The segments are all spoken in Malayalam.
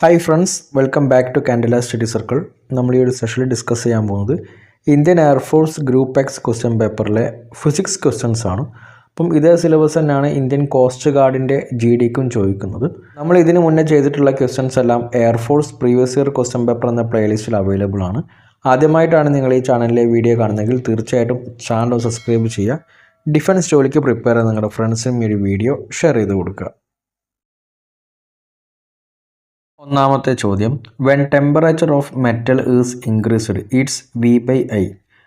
Hi friends, welcome back to Candela study circle. നമ്മൾ ഈ ഒരു സെഷനിൽ ഡിസ്കസ് ചെയ്യാൻ പോകുന്നത് Indian air force group X question പേപ്പറിലെ ഫിസിക്സ് ക്വസ്റ്റ്യൻസ് ആണ്. അപ്പം ഇതേ സിലബസ് തന്നെയാണ് ഇന്ത്യൻ കോസ്റ്റ് ഗാർഡിൻ്റെ GDക്കും ചോദിക്കുന്നത്. നമ്മൾ ഇതിന് മുന്നേ ചെയ്തിട്ടുള്ള ക്വസ്റ്റ്യൻസ് എല്ലാം air force previous year question paper എന്ന പ്ലേലിസ്റ്റിൽ അവൈലബിൾ ആണ്. ആദ്യമായിട്ടാണ് നിങ്ങൾ ഈ ചാനലിലെ വീഡിയോ കാണുന്നതെങ്കിൽ തീർച്ചയായിട്ടും ചാനൽ സബ്സ്ക്രൈബ് ചെയ്യുക. ഡിഫൻസ് ജോലിക്ക് പ്രിപ്പയർ ചെയ്യുന്ന നിങ്ങളുടെ ഫ്രണ്ട്സിനും ഈ ഒരു വീഡിയോ ഷെയർ ചെയ്ത് കൊടുക്കുക. ഒന്നാമത്തെ ചോദ്യം, when temperature of metal is increased it's V/I.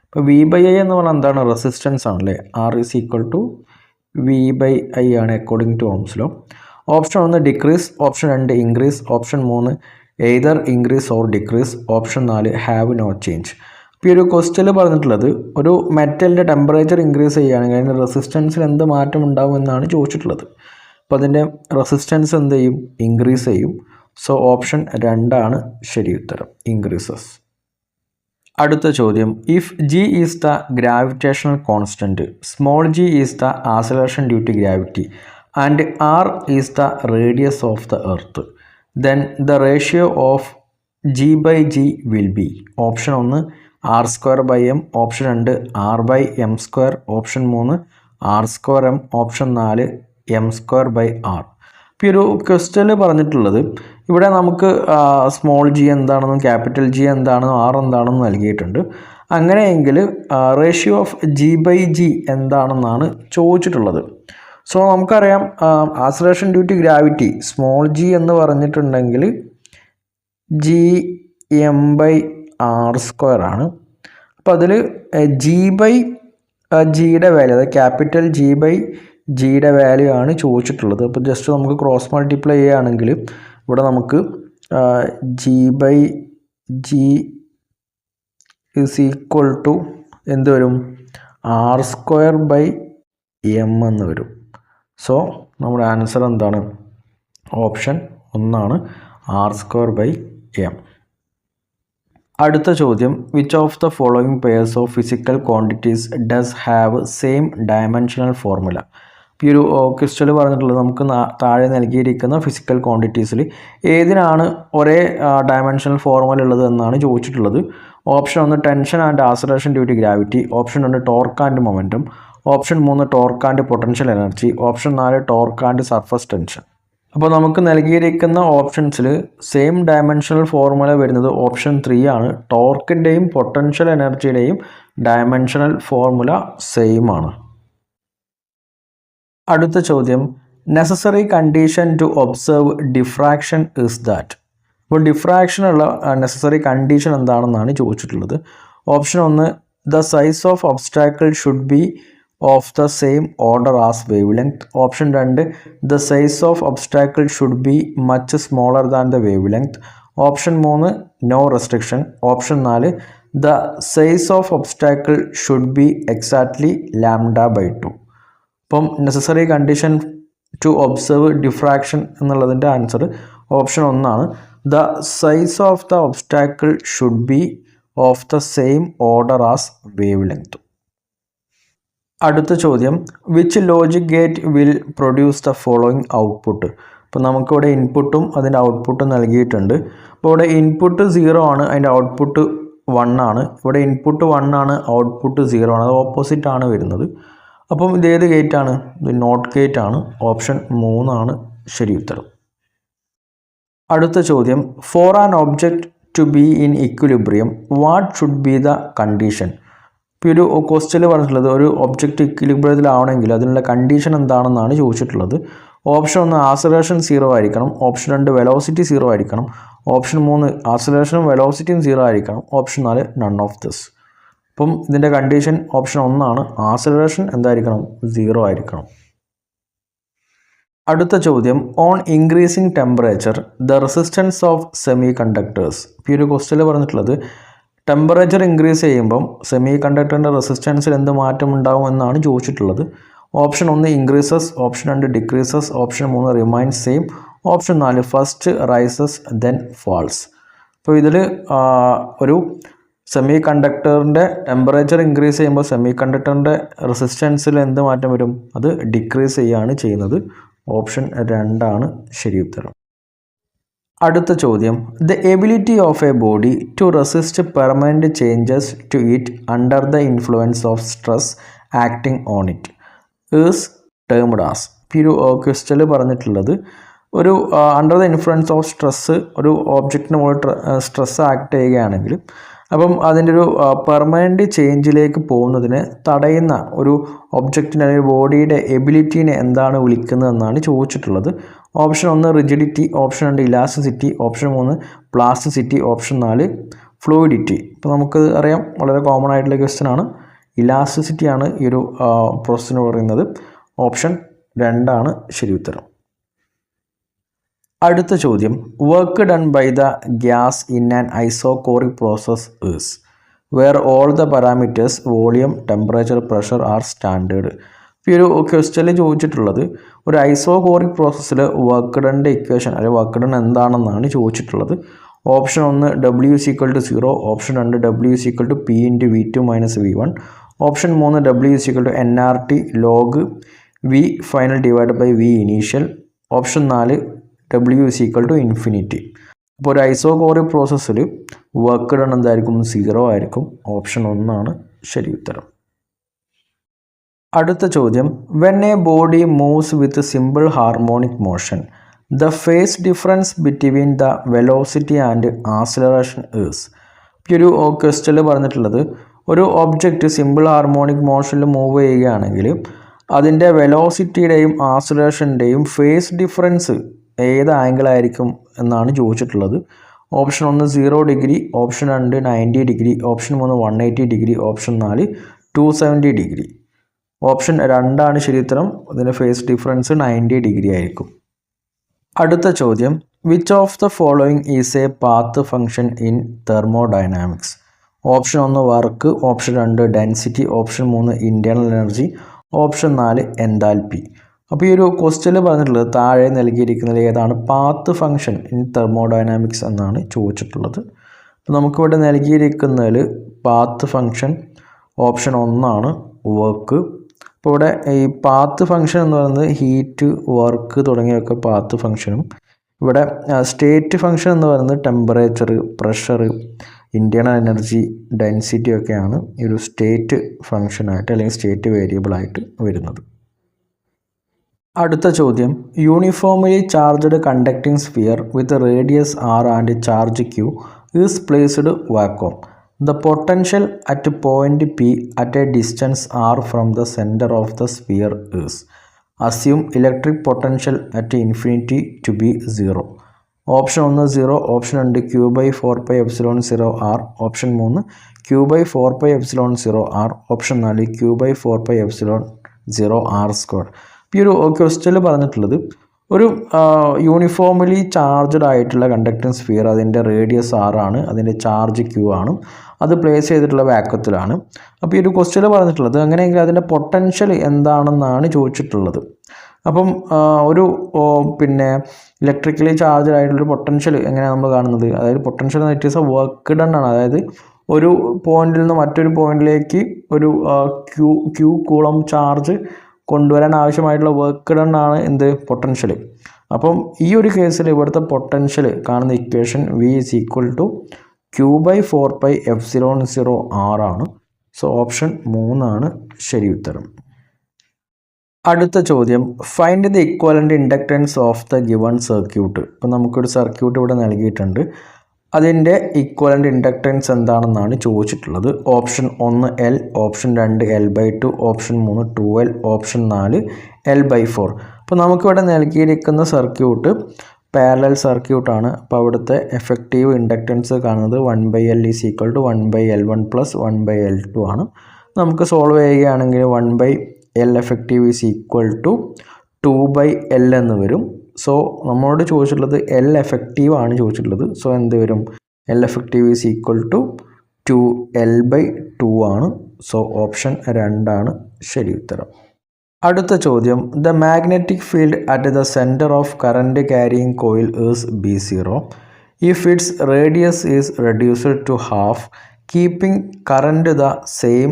ഇപ്പോൾ V/I എന്ന് പറഞ്ഞാൽ എന്താണ്? റെസിസ്റ്റൻസ് ആണല്ലേ. R is equal to V/I ആണ് according to Ohm's law. Option 1 decrease, option 2 increase, option 3 either increase or decrease, option 4 have no change. ഇപ്പോൾ ഈ ഒരു ക്വസ്റ്റ്യനിൽ പറഞ്ഞിട്ടുള്ളത് ഒരു മെറ്റലിൻ്റെ ടെമ്പറേച്ചർ ഇൻക്രീസ് ചെയ്യുകയാണെങ്കിൽ അതിൻ്റെ റെസിസ്റ്റൻസിൽ എന്ത് മാറ്റം ഉണ്ടാവും എന്നാണ് ചോദിച്ചിട്ടുള്ളത്. അപ്പോൾ അതിൻ്റെ റെസിസ്റ്റൻസ് എന്ത് ചെയ്യും? ഇൻക്രീസ് ചെയ്യും. സോ ഓപ്ഷൻ 2 ആണ് ശരി ഉത്തരം, ഇൻക്രീസസ്. അടുത്ത ചോദ്യം, if G is the gravitational constant, small g is the acceleration due to gravity and R is the radius of the earth, then the ratio of G/G will be. Option 1 R²/m, option 2 R/m², option 3 R²m, option 4 m²/r. ഇപ്പോൾ ഈ ഒരു ക്വസ്റ്റ്യനിൽ പറഞ്ഞിട്ടുള്ളത് ഇവിടെ നമുക്ക് സ്മോൾ g എന്താണെന്നും ക്യാപിറ്റൽ G എന്താണെന്നും R എന്താണെന്നും നൽകിയിട്ടുണ്ട്. അങ്ങനെയെങ്കിൽ റേഷ്യോ ഓഫ് G/G എന്താണെന്നാണ് ചോദിച്ചിട്ടുള്ളത്. സോ നമുക്കറിയാം acceleration due to gravity small g എന്ന് പറഞ്ഞിട്ടുണ്ടെങ്കിൽ Gm/r² ആണ്. അപ്പോൾ അതിൽ G/Gയുടെ വാല്യൂ, അതായത് ക്യാപിറ്റൽ G/Gയുടെ വാല്യൂ ആണ് ചോദിച്ചിട്ടുള്ളത്. അപ്പോൾ ജസ്റ്റ് നമുക്ക് ക്രോസ് മൾട്ടിപ്ലൈ ചെയ്യുകയാണെങ്കിൽ ഇവിടെ നമുക്ക് G/G ഈസ് ഈക്വൽ ടു എന്ത് വരും? R²/m എന്ന് വരും. സോ നമ്മുടെ ആൻസർ എന്താണ്? ഓപ്ഷൻ 1 ആണ്, R²/m. അടുത്ത ചോദ്യം, which of the following pairs of physical quantities does have same dimensional formula? ഈ ഒരു ക്വസ്റ്റ്യനിൽ പറഞ്ഞിട്ടുള്ളത് നമുക്ക് താഴെ നൽകിയിരിക്കുന്ന ഫിസിക്കൽ ക്വാണ്ടിറ്റീസിൽ ഏതിനാണ് ഒരേ ഡയമെൻഷണൽ ഫോർമുല ഉള്ളത് എന്നാണ് ചോദിച്ചിട്ടുള്ളത്. Option 1 tension and acceleration due to gravity, option 2 torque and momentum, option 3 torque and potential energy, option 4 torque and surface tension. അപ്പോൾ നമുക്ക് നൽകിയിരിക്കുന്ന ഓപ്ഷൻസിൽ സെയിം ഡയമെൻഷണൽ ഫോർമുല വരുന്നത് ഓപ്ഷൻ 3 ആണ്. ടോർക്കിൻ്റെയും പൊട്ടൻഷ്യൽ എനർജിയുടെയും ഡയമെൻഷണൽ ഫോർമുല സെയിം ആണ്. അടുത്ത ചോദ്യം, necessary condition to observe diffraction is that. അപ്പോൾ ഡിഫ്രാക്ഷനുള്ള നെസസറി കണ്ടീഷൻ എന്താണെന്നാണ് ചോദിച്ചിട്ടുള്ളത്. Option 1 the size of obstacle should be of the same order as wave length, option 2 the size of obstacle should be much smaller than the wave length, option 3 no restriction, option 4 the size of obstacle should be exactly λ/2. അപ്പം necessary condition to observe diffraction എന്നുള്ളതിൻ്റെ ആൻസർ ഓപ്ഷൻ 1 ആണ്. The size of the obstacle should be of the same order as wave length. അടുത്ത ചോദ്യം, which logic gate will produce the following output? അപ്പോൾ നമുക്കിവിടെ ഇൻപുട്ടും അതിൻ്റെ ഔട്ട്പുട്ടും നൽകിയിട്ടുണ്ട്. അപ്പോൾ ഇവിടെ ഇൻപുട്ട് 0 ആണ്, അതിൻ്റെ ഔട്ട്പുട്ട് 1 ആണ്. ഇവിടെ ഇൻപുട്ട് 1 ആണ്, ഔട്ട്പുട്ട് 0 ആണ്. അത് ഓപ്പോസിറ്റ് ആണ് വരുന്നത്. അപ്പം ഇതേത് ഗേറ്റ് ആണ്? ഇത് നോട്ട് ഗേറ്റ് ആണ്. ഓപ്ഷൻ 3 ആണ് ശരി ഉത്തരം. അടുത്ത ചോദ്യം, for an object to be in equilibrium what should be the condition? ഇപ്പോൾ ഒരു ക്വസ്റ്റ്യനിൽ പറഞ്ഞിട്ടുള്ളത് ഒരു ഒബ്ജക്റ്റ് ഇക്വിലിബ്രിയത്തിലാവണമെങ്കിൽ അതിനുള്ള കണ്ടീഷൻ എന്താണെന്നാണ് ചോദിച്ചിട്ടുള്ളത്. ഓപ്ഷൻ 1 ആക്സലറേഷൻ 0 ആയിരിക്കണം, ഓപ്ഷൻ 2 വെലോസിറ്റി 0 ആയിരിക്കണം, ഓപ്ഷൻ 3 ആക്സലറേഷനും വെലോസിറ്റിയും 0 ആയിരിക്കണം, ഓപ്ഷൻ 4 നൺ ഓഫ് ദിസ്. അപ്പം ഇതിൻ്റെ കണ്ടീഷൻ ഓപ്ഷൻ 1 ആണ്, ആക്സലറേഷൻ എന്തായിരിക്കണം? 0 ആയിരിക്കണം. അടുത്ത ചോദ്യം, on increasing temperature the resistance of semi conductors. ഇപ്പോൾ ഈ ഒരു ക്വസ്റ്റ്യനിൽ പറഞ്ഞിട്ടുള്ളത് ടെമ്പറേച്ചർ ഇൻക്രീസ് ചെയ്യുമ്പം സെമി കണ്ടക്ടറിൻ്റെ റെസിസ്റ്റൻസിൽ എന്ത് മാറ്റം ഉണ്ടാവും എന്നാണ് ചോദിച്ചിട്ടുള്ളത്. Option 1 increases, option 2 decreases, option 3 remains same, option 4 first rises then falls. അപ്പോൾ ഇതിൽ ഒരു സെമി കണ്ടക്ടറിൻ്റെ ടെമ്പറേച്ചർ ഇൻക്രീസ് ചെയ്യുമ്പോൾ സെമി കണ്ടക്ടറിൻ്റെ റെസിസ്റ്റൻസിൽ എന്ത് മാറ്റം വരും? അത് ഡിക്രീസ് ചെയ്യുകയാണ് ചെയ്യുന്നത്. ഓപ്ഷൻ 2 ആണ് ശരി ഉത്തരം. അടുത്ത ചോദ്യം, the ability of a body to resist permanent changes to it under the influence of stress acting on it is termed as. ഈ ഒരു ക്വസ്റ്റ്യനിൽ പറഞ്ഞിട്ടുള്ളത് ഒരു under the influence of stress ഒരു ഓബ്ജക്റ്റിന് മുകളിൽ സ്ട്രെസ് ആക്ട് ചെയ്യുകയാണെങ്കിൽ അപ്പം അതിൻ്റെ ഒരു പെർമനൻറ്റ് ചേഞ്ചിലേക്ക് പോകുന്നതിന് തടയുന്ന ഒരു ഒബ്ജക്റ്റിന് അല്ലെങ്കിൽ ബോഡിയുടെ എബിലിറ്റീനെ എന്താണ് വിളിക്കുന്നതെന്നാണ് ചോദിച്ചിട്ടുള്ളത്. Option 1 rigidity, option 2 elasticity, option 3 plasticity, option 4 fluidity. ഇപ്പോൾ നമുക്ക് അറിയാം, വളരെ കോമൺ ആയിട്ടുള്ള ക്വസ്റ്റ്യൻ ആണ്. ഇലാസ്റ്റിസിറ്റി ആണ് ഈ ഒരു പ്രോസസ്സിന് പറയുന്നത്. ഓപ്ഷൻ 2 ആണ് ശരി ഉത്തരം. അടുത്ത ചോദ്യം, work done by the gas in an isochoric process is where all the parameters volume, temperature, pressure are standard. ഈ ഒരു ക്വസ്റ്റ്യനിൽ ചോദിച്ചിട്ടുള്ളത് ഒരു ഐസോകോറിക് പ്രോസസ്സിൽ വർക്ക് ഡണിൻ്റെ ഇക്വേഷൻ അല്ലെങ്കിൽ വർക്ക് ഡൺ എന്താണെന്നാണ് ചോദിച്ചിട്ടുള്ളത്. Option 1 W = 0, option 2 W = P × V2 - V1, option 3 W = nRT log V final / V initial, option 4 W = infinity. അപ്പോൾ ഒരു ഐസോകോറിക് പ്രോസസ്സിൽ വർക്ക് ഡൺ എന്തായിരിക്കും? 0 ആയിരിക്കും. ഓപ്ഷൻ 1 ആണ് ശരി ഉത്തരം. അടുത്ത ചോദ്യം, when A body moves with simple harmonic motion the phase difference between the velocity and acceleration is. ഈ ഒരു ക്വസ്റ്റ്യനിൽ പറഞ്ഞിട്ടുള്ളത് ഒരു ഒബ്ജക്റ്റ് സിമ്പിൾ ഹാർമോണിക് മോഷനിൽ മൂവ് ചെയ്യുകയാണെങ്കിൽ അതിൻ്റെ വെലോസിറ്റിയുടെയും ആക്സിലറേഷൻ്റെയും ഫേസ് ഡിഫറൻസ് ഏത് ആംഗിളായിരിക്കും എന്നാണ് ചോദിച്ചിട്ടുള്ളത്. Option 1 0 degree, option 2 90 degree, option 3 180 degree, option 4 270 degree. Option 2 ആണ് ശരി ഉത്തരം. അതിൻ്റെ ഫേസ് ഡിഫറൻസ് 90 ഡിഗ്രി ആയിരിക്കും. അടുത്ത ചോദ്യം, which of the following is A path function in thermodynamics. Option 1 work, option 2 density, option 3 internal energy, option 4 enthalpy. അപ്പോൾ ഈ ഒരു ക്വസ്റ്റ്യനിൽ പറഞ്ഞിട്ടുള്ളത് താഴെ നൽകിയിരിക്കുന്നത് ഏതാണ് പാത്ത് ഫംഗ്ഷൻ ഇൻ തെർമോഡൈനാമിക്സ് എന്നാണ് ചോദിച്ചിട്ടുള്ളത്. അപ്പോൾ നമുക്കിവിടെ നൽകിയിരിക്കുന്നതിൽ പാത്ത് ഫംഗ്ഷൻ ഓപ്ഷൻ 1 ആണ് വർക്ക്. അപ്പോൾ ഇവിടെ ഈ പാത്ത് ഫംഗ്ഷൻ എന്ന് പറയുന്നത് ഹീറ്റ്, വർക്ക് തുടങ്ങിയൊക്കെ പാത്ത് ഫംഗ്ഷനും, ഇവിടെ സ്റ്റേറ്റ് ഫംഗ്ഷൻ എന്ന് പറയുന്നത് temperature, pressure, internal energy, density ഒക്കെയാണ് ഈ ഒരു സ്റ്റേറ്റ് ഫംഗ്ഷനായിട്ട് അല്ലെങ്കിൽ സ്റ്റേറ്റ് വേരിയബിളായിട്ട് വരുന്നത്. അടുത്ത ചോദ്യം, uniformly charged conducting sphere with radius r and charge q is placed vacuum. The potential at point P at a distance r from the center of the sphere is. Assume electric potential at infinity to be 0. Option 1 0, option 2 q/4πε0r, option 3 q/4πε0r, option 4 q/4πε0r². ഈ ഒരു ക്വസ്റ്റ്യനിൽ പറഞ്ഞിട്ടുള്ളത് ഒരു യൂണിഫോംലി ചാർജ്ഡ് ആയിട്ടുള്ള കണ്ടക്ടിങ് സ്ഫിയർ, അതിൻ്റെ റേഡിയസ് r ആണ്, അതിൻ്റെ ചാർജ് q ആണ്, അത് പ്ലേസ് ചെയ്തിട്ടുള്ള വാക്വത്തിലാണ്. അപ്പോൾ ഈ ഒരു ക്വസ്റ്റ്യനിൽ പറഞ്ഞിട്ടുള്ളത് അങ്ങനെയെങ്കിൽ അതിൻ്റെ പൊട്ടൻഷ്യൽ എന്താണെന്നാണ് ചോദിച്ചിട്ടുള്ളത്. അപ്പം ഒരു പിന്നെ ഇലക്ട്രിക്കലി ചാർജ്ഡ് ആയിട്ടുള്ളൊരു പൊട്ടൻഷ്യൽ എങ്ങനെയാണ് നമ്മൾ കാണുന്നത്? അതായത് potential it is A work done ആണ്. അതായത് ഒരു പോയിന്റിൽ നിന്ന് മറ്റൊരു പോയിന്റിലേക്ക് ഒരു ക്യൂ കൂളം ചാർജ് കൊണ്ടുവരാൻ ആവശ്യമായിട്ടുള്ള വർക്ക് ഡൺ ആണ് എന്ത്? പൊട്ടൻഷ്യൽ. അപ്പം ഈ ഒരു കേസിൽ ഇവിടുത്തെ പൊട്ടൻഷ്യൽ കാണുന്ന ഇക്വേഷൻ V = q/4πε0r ആണ്. സോ ഓപ്ഷൻ 3 ആണ് ശരി ഉത്തരം. അടുത്ത ചോദ്യം, find the equivalent inductance of the given circuit. ഇപ്പം നമുക്കൊരു സർക്യൂട്ട് ഇവിടെ നൽകിയിട്ടുണ്ട്, അതിൻ്റെ ഇക്വലൻ്റ് ഇൻഡക്റ്റൻസ് എന്താണെന്നാണ് ചോദിച്ചിട്ടുള്ളത്. Option 1 L, option 2 L/2, option 3 2L, option 4 L/4. അപ്പോൾ നമുക്കിവിടെ നൽകിയിരിക്കുന്ന സർക്യൂട്ട് പാരലൽ സർക്യൂട്ടാണ്. അപ്പോൾ അവിടുത്തെ എഫക്റ്റീവ് ഇൻഡക്റ്റൻസ് കാണുന്നത് 1/L = 1/L1 + 1/L2 ആണ്. നമുക്ക് സോൾവ് ചെയ്യുകയാണെങ്കിൽ 1/L എഫക്റ്റീവ് = 2/L എന്ന് വരും. സോ നമ്മളോട് ചോദിച്ചിട്ടുള്ളത് L എഫക്റ്റീവ് ആണ് ചോദിച്ചിട്ടുള്ളത്. സോ എന്ത് വരും? L എഫക്റ്റീവ് = 2L/2 ആണ്. സോ ഓപ്ഷൻ 2 ആണ് ശരി ഉത്തരം. അടുത്ത ചോദ്യം, the magnetic field at the centre of current carrying coil is B0 if its radius is reduced to half keeping current the same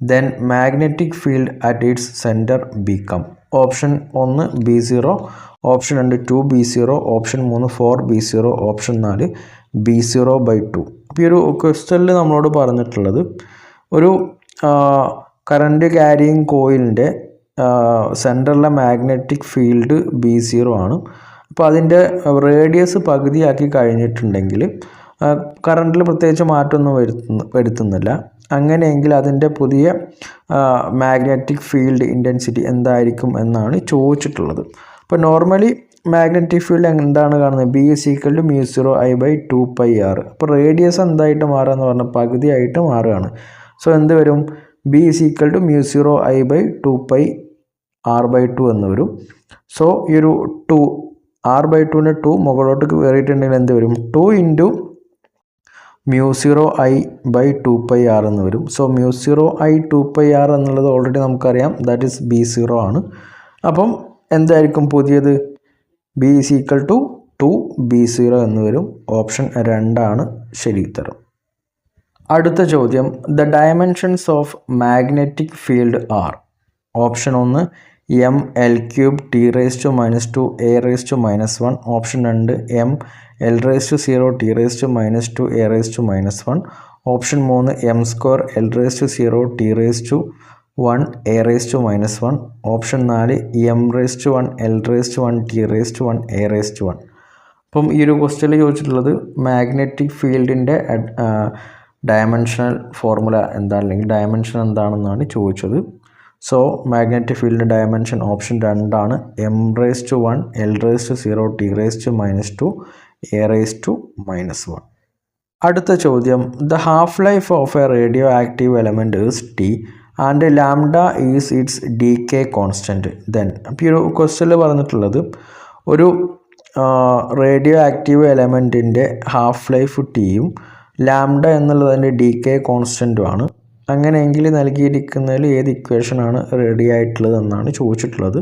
then magnetic field at its centre become. Option 1 B0, option 2 2b0, option 3 4b0, option 4 b0/2. അപ്പോൾ ഈ ഒരു ക്വസ്റ്റനിൽ നമ്മളോട് പറഞ്ഞിട്ടുള്ളത് ഒരു കറണ്ട് ക്യാരിയിങ് കോയിലിൻ്റെ സെൻറ്ററിലെ മാഗ്നറ്റിക് ഫീൽഡ് B0 ആണ്. അപ്പോൾ അതിൻ്റെ റേഡിയസ് പകുതിയാക്കി കഴിഞ്ഞിട്ടുണ്ടെങ്കിൽ കറണ്ടിൽ പ്രത്യേകിച്ച് മാറ്റമൊന്നും വരുത്തുന്നില്ല. അങ്ങനെയെങ്കിൽ അതിൻ്റെ പുതിയ മാഗ്നറ്റിക് ഫീൽഡ് ഇൻറ്റൻസിറ്റി എന്തായിരിക്കും എന്നാണ് ചോദിച്ചിട്ടുള്ളത്. അപ്പോൾ നോർമലി മാഗ്നറ്റിക് ഫീൽഡ് എന്താണ് കാണുന്നത്? B = μ0I/2πr. അപ്പോൾ റേഡിയസ് എന്തായിട്ട് മാറുക എന്ന് പറഞ്ഞാൽ പകുതിയായിട്ട് മാറുകയാണ്. സോ എന്ത് വരും? B = μ0I/2πr/2 എന്ന് വരും. സോ ഈ ഒരു 2 r/2ൻ്റെ 2 മുകളിലോട്ട് കയറിയിട്ടുണ്ടെങ്കിൽ എന്ത് വരും? 2 × μ0I/2πr എന്ന് വരും. സോ μ0I/2πr എന്നുള്ളത് ഓൾറെഡി നമുക്കറിയാം, ദാറ്റ് ഈസ് B0 ആണ്. അപ്പം എന്തായിരിക്കും പുതിയത്? B = 2b0 എന്ന് വരും. ഓപ്ഷൻ 2 ആണ് ശരി ഉത്തരം. അടുത്ത ചോദ്യം, the dimensions of magnetic field are. Option 1 ml³ T⁻²a⁻². Option 2 ml⁻0 T⁻²a⁻². Option 3 m² L⁻0 T⁻1a⁻1. Option 4 m⁻1 L⁻1 T⁻1a⁻1. അപ്പം ഈ ഒരു ക്വസ്റ്റ്യനിൽ ചോദിച്ചിട്ടുള്ളത് മാഗ്നറ്റിക് ഫീൽഡിൻ്റെ ഡയമെൻഷണൽ ഫോർമുല എന്താണ്, അല്ലെങ്കിൽ ഡയമെൻഷൻ എന്താണെന്നാണ് ചോദിച്ചത്. സോ മാഗ്നറ്റിക് ഫീൽഡിൻ്റെ ഡയമെൻഷൻ ഓപ്ഷൻ 2 ആണ്, m⁻1 L⁻0 T⁻2 a⁻1. അടുത്ത ചോദ്യം, the half life of a radio active element is T and lambda is its decay constant. Then അപ്പോൾ ഈ ഒരു ക്വസ്റ്റ്യനിൽ പറഞ്ഞിട്ടുള്ളത് ഒരു റേഡിയോ ആക്റ്റീവ് എലമെൻറ്റിൻ്റെ ഹാഫ് ലൈഫ് Tയും ലാംഡ എന്നുള്ളതിൻ്റെ ഡീകേ കോൺസ്റ്റൻറ്റുമാണ്. അങ്ങനെയെങ്കിൽ നൽകിയിരിക്കുന്നതിൽ ഏത് ഇക്വേഷനാണ് റെഡി ആയിട്ടുള്ളത് എന്നാണ് ചോദിച്ചിട്ടുള്ളത്.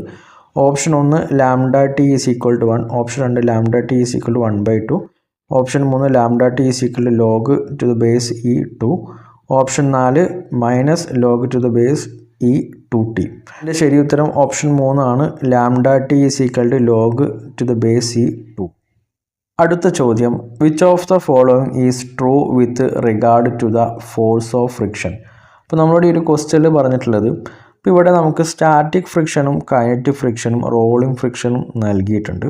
Option 1 λT = 1, option 2 λT = 1/2, option 3 λT = log⁴e², option 4 -log⁴e²t. ഇതിൻ്റെ ശരി ഉത്തരം ഓപ്ഷൻ 3 ആണ്, λT = log⁴e². അടുത്ത ചോദ്യം, which of the following is true with regard to the force of friction. അപ്പോൾ നമ്മളോട് ഈ ഒരു ക്വസ്റ്റ്യനിൽ പറഞ്ഞിട്ടുള്ളത്, ഇപ്പോൾ ഇവിടെ നമുക്ക് സ്റ്റാറ്റിക് ഫ്രിക്ഷനും കൈനറ്റിക് ഫ്രിക്ഷനും റോളിംഗ് ഫ്രിക്ഷനും നൽകിയിട്ടുണ്ട്.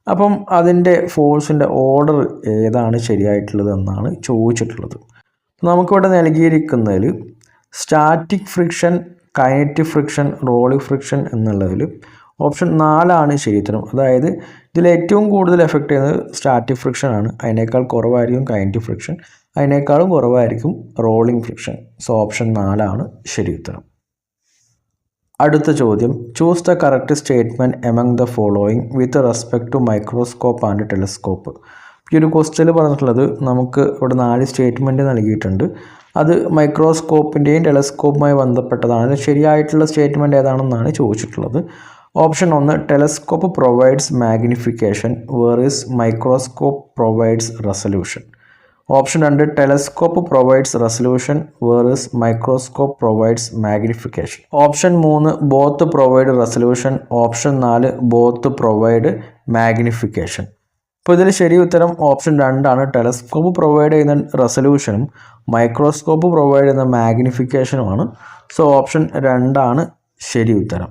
അപ്പം അതിൻ്റെ ഫോഴ്സിൻ്റെ ഓർഡർ ഏതാണ് ശരിയായിട്ടുള്ളത് എന്നാണ് ചോദിച്ചിട്ടുള്ളത്. നമുക്കിവിടെ നൽകിയിരിക്കുന്നതിൽ static friction, kinetic friction, rolling friction എന്നുള്ളതിൽ ഓപ്ഷൻ 4 ആണ് ശരി ഉത്തരം. അതായത് ഇതിൽ ഏറ്റവും കൂടുതൽ എഫക്റ്റ് ചെയ്യുന്നത് സ്റ്റാറ്റിക് ഫ്രിക്ഷൻ ആണ്, അതിനേക്കാൾ കുറവായിരിക്കും കൈനറ്റിക് ഫ്രിക്ഷൻ, അതിനേക്കാളും കുറവായിരിക്കും റോളിംഗ് ഫ്രിക്ഷൻ. സോ ഓപ്ഷൻ 4 ആണ് ശരി ഉത്തരം. അടുത്ത ചോദ്യം, choose the correct statement among the following with respect to microscope and telescope. ഈ ഒരു ക്വസ്റ്റ്യനിൽ പറഞ്ഞിട്ടുള്ളത് നമുക്ക് ഇവിടെ 4 സ്റ്റേറ്റ്മെൻറ്റ് നൽകിയിട്ടുണ്ട്. അത് മൈക്രോസ്കോപ്പിൻ്റെയും ടെലസ്കോപ്പുമായി ബന്ധപ്പെട്ടതാണ്. ശരിയായിട്ടുള്ള സ്റ്റേറ്റ്മെൻറ്റ് ഏതാണെന്നാണ് ചോദിച്ചിട്ടുള്ളത്. Option 1 telescope provides magnification whereas microscope provides resolution. Option 2 telescope provides resolution whereas microscope provides magnification. Option 3 both provide resolution. Option 4 both provide magnification. അപ്പോൾ ഇതിൽ ശരി ഉത്തരം ഓപ്ഷൻ 2 ആണ്. ടെലസ്കോപ്പ് പ്രൊവൈഡ് ചെയ്യുന്ന റെസൊല്യൂഷനും മൈക്രോസ്കോപ്പ് പ്രൊവൈഡ് ചെയ്യുന്ന മാഗ്നിഫിക്കേഷനുമാണ്. സോ ഓപ്ഷൻ 2 ആണ് ശരി ഉത്തരം.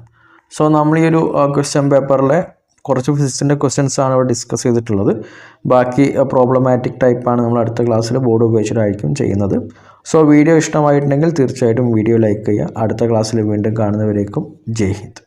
സോ നമ്മൾ ഈ ഒരു ക്വസ്റ്റ്യൻ പേപ്പറിലെ കുറച്ച് ഫിസിക്സിൻ്റെ ക്വസ്റ്റ്യൻസാണ് ഇവിടെ ഡിസ്കസ് ചെയ്തിട്ടുള്ളത്. ബാക്കി പ്രോബ്ലമാറ്റിക് ടൈപ്പാണ് നമ്മൾ അടുത്ത ക്ലാസ്സിൽ ബോർഡ് ഉപയോഗിച്ചിട്ടായിരിക്കും ചെയ്യുന്നത്. സോ വീഡിയോ ഇഷ്ടമായിട്ടുണ്ടെങ്കിൽ തീർച്ചയായിട്ടും വീഡിയോ ലൈക്ക് ചെയ്യുക. അടുത്ത ക്ലാസ്സിൽ വീണ്ടും കാണുന്നവരേക്കും ജയ് ഹിന്ദ്.